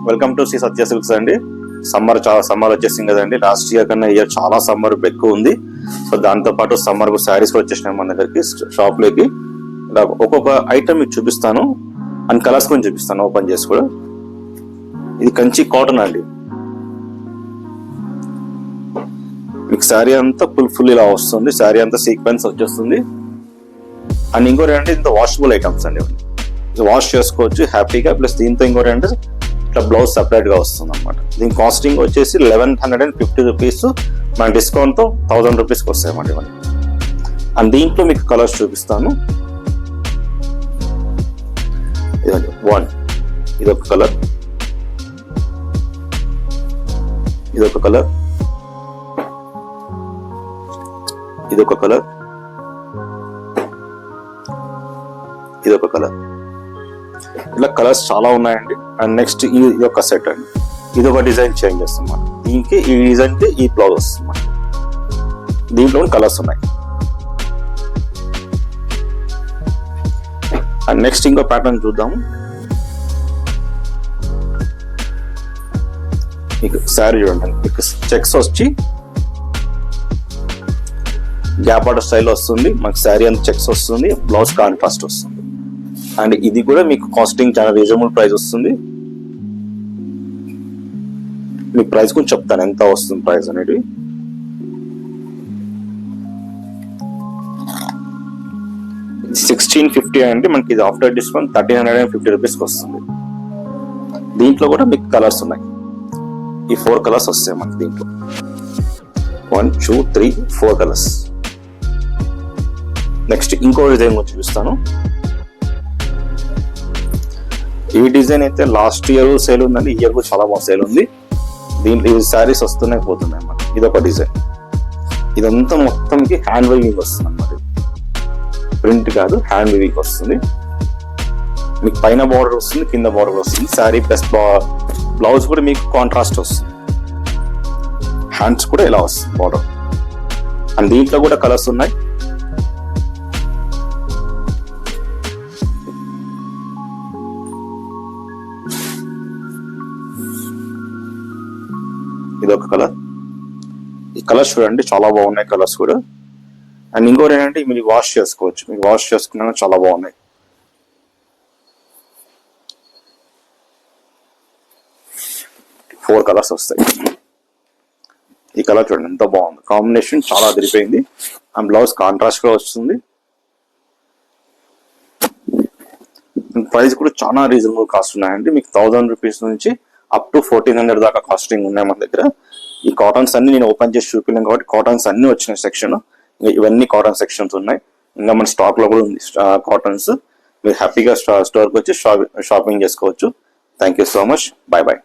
Welcome to Sri Satya silks అండి. Summer వచ్చేసింది కదండి. లాస్ట్ ఇయర్ కన్నా ఇయర్ చాలా సమ్మర్ ఎక్కువ ఉంది. సో దాంతో పాటు సమ్మర్ శారీస్ కూడా వచ్చేసినాయి మన దగ్గరికి షాప్ లోకి. ఒక్కొక్క ఐటమ్ మీకు చూపిస్తాను అండ్ కలర్స్ కూడా చూపిస్తాను ఓపెన్ చేసి కూడా. ఇది కంచి కాటన్ అండి. మీకు శారీ అంతా ఫుల్ ఇలా వస్తుంది. శారీ అంతా సీక్వెన్స్ వచ్చేస్తుంది. అండ్ ఇంకోటి అంటే ఇంత వాషబుల్ ఐటమ్స్ అండి. వాష్ చేసుకోవచ్చు హ్యాపీగా. ప్లస్ దీంతో ఇంకోటి అంటే ఇట్లా బ్లౌజ్ సపరేట్ గా వస్తుంది అనమాట. దీని కాస్టింగ్ వచ్చేసి 1150 రూపీస్. మన డిస్కౌంట్ తో 1000 రూపీస్కి వస్తాయన్నమాట ఇవన్నీ. అండ్ దీంట్లో మీకు కలర్స్ చూపిస్తాను. ఇదండి ఇదొక కలర్, ఇదొక కలర్, ఇదొక కలర్, ఇదొక కలర్. ఇలా కలర్స్ చాలా ఉన్నాయండి. అండ్ నెక్స్ట్ ఇది ఒక సెట్ అండి. ఇది ఒక డిజైన్ చేంజ్ చేస్తాం. దీనికి ఈ డిజైన్ కి ఈ బ్లౌజ్ వస్తుంది. దీంట్లో కలర్స్ ఉన్నాయి. అండ్ నెక్స్ట్ ఇంకో ప్యాటర్న్ చూద్దాము. మీకు శారీ చూడండి. మీకు చెక్స్ వచ్చి గ్యాప్ బార్డర్ స్టైల్ వస్తుంది. మాకు శారీ అంత చెక్స్ వస్తుంది. బ్లౌజ్ కాంట్రాస్ట్ వస్తుంది. అండ్ ఇది కూడా మీకు కాస్టింగ్ చాలా రీజనబుల్ ప్రైస్ వస్తుంది. మీకు ప్రైస్ కూడా చెప్తాను ఎంత వస్తుంది ప్రైస్ అనేది. $1650 అంటే మనకి ఇది ఆఫ్టర్ డిస్కౌంట్ 1350 రూపీస్కి వస్తుంది. దీంట్లో కూడా మీకు కలర్స్ ఉన్నాయి. ఈ 4 కలర్స్ వస్తాయి మనకి దీంట్లో. 1 2 3 4 కలర్స్. నెక్స్ట్ ఇంకో డిజైన్ గురించి చూపిస్తాను. ఈ డిజైన్ అయితే లాస్ట్ ఇయర్ సేల్ ఉందండి. ఈ ఇయర్ కూడా చాలా బాగా సేల్ ఉంది. దీంట్లో ఈ శారీస్ వస్తున్నాయి పోతున్నాయి అన్నమాట. ఇదొక డిజైన్. ఇదంతా మొత్తంకి హ్యాండ్ వీవింగ్ వస్తుంది అన్నమాట. ప్రింట్ కాదు, హ్యాండ్ వీవింగ్ వస్తుంది. మీకు పైన బార్డర్ వస్తుంది, కింద బార్డర్ వస్తుంది. శారీ ప్లస్ బ్లౌజ్ కూడా మీకు కాంట్రాస్ట్ వస్తుంది. హ్యాండ్స్ కూడా ఇలా వస్తుంది బార్డర్. అండ్ దీంట్లో కూడా కలర్స్ ఉన్నాయి. ఇదొక కలర్. ఈ కలర్స్ చూడండి చాలా బాగున్నాయి కలర్స్ కూడా. అండ్ ఇంకోటి ఏంటంటే మీరు వాష్ చేసుకోవచ్చు. మీకు వాష్ చేసుకున్నా చాలా బాగున్నాయి. ఫోర్ కలర్స్ వస్తాయి. ఈ కలర్ చూడండి ఎంత బాగుంది. కాంబినేషన్ చాలా అదిరిపోయింది. అండ్ బ్లౌజ్ కాంట్రాస్ట్ గా వస్తుంది. ప్రైస్ కూడా చాలా రీజనబుల్ కాస్ట్ ఉన్నాయండి. మీకు 1000 రూపీస్ నుంచి అప్ టు 1400 దాకా కాస్టింగ్ ఉన్నాయి మన దగ్గర. ఈ కాటన్స్ అన్ని నేను ఓపెన్ చేసి చూపిలేను కాబట్టి కాటన్స్ అన్ని వచ్చిన సెక్షన్. ఇవన్నీ కాటన్ సెక్షన్స్ ఉన్నాయి. ఇంకా మన స్టాక్ లో కూడా ఉంది కాటన్స్. మీరు హ్యాపీగా స్టోర్కి వచ్చి షాపింగ్ చేసుకోవచ్చు. Thank you so much. Bye bye.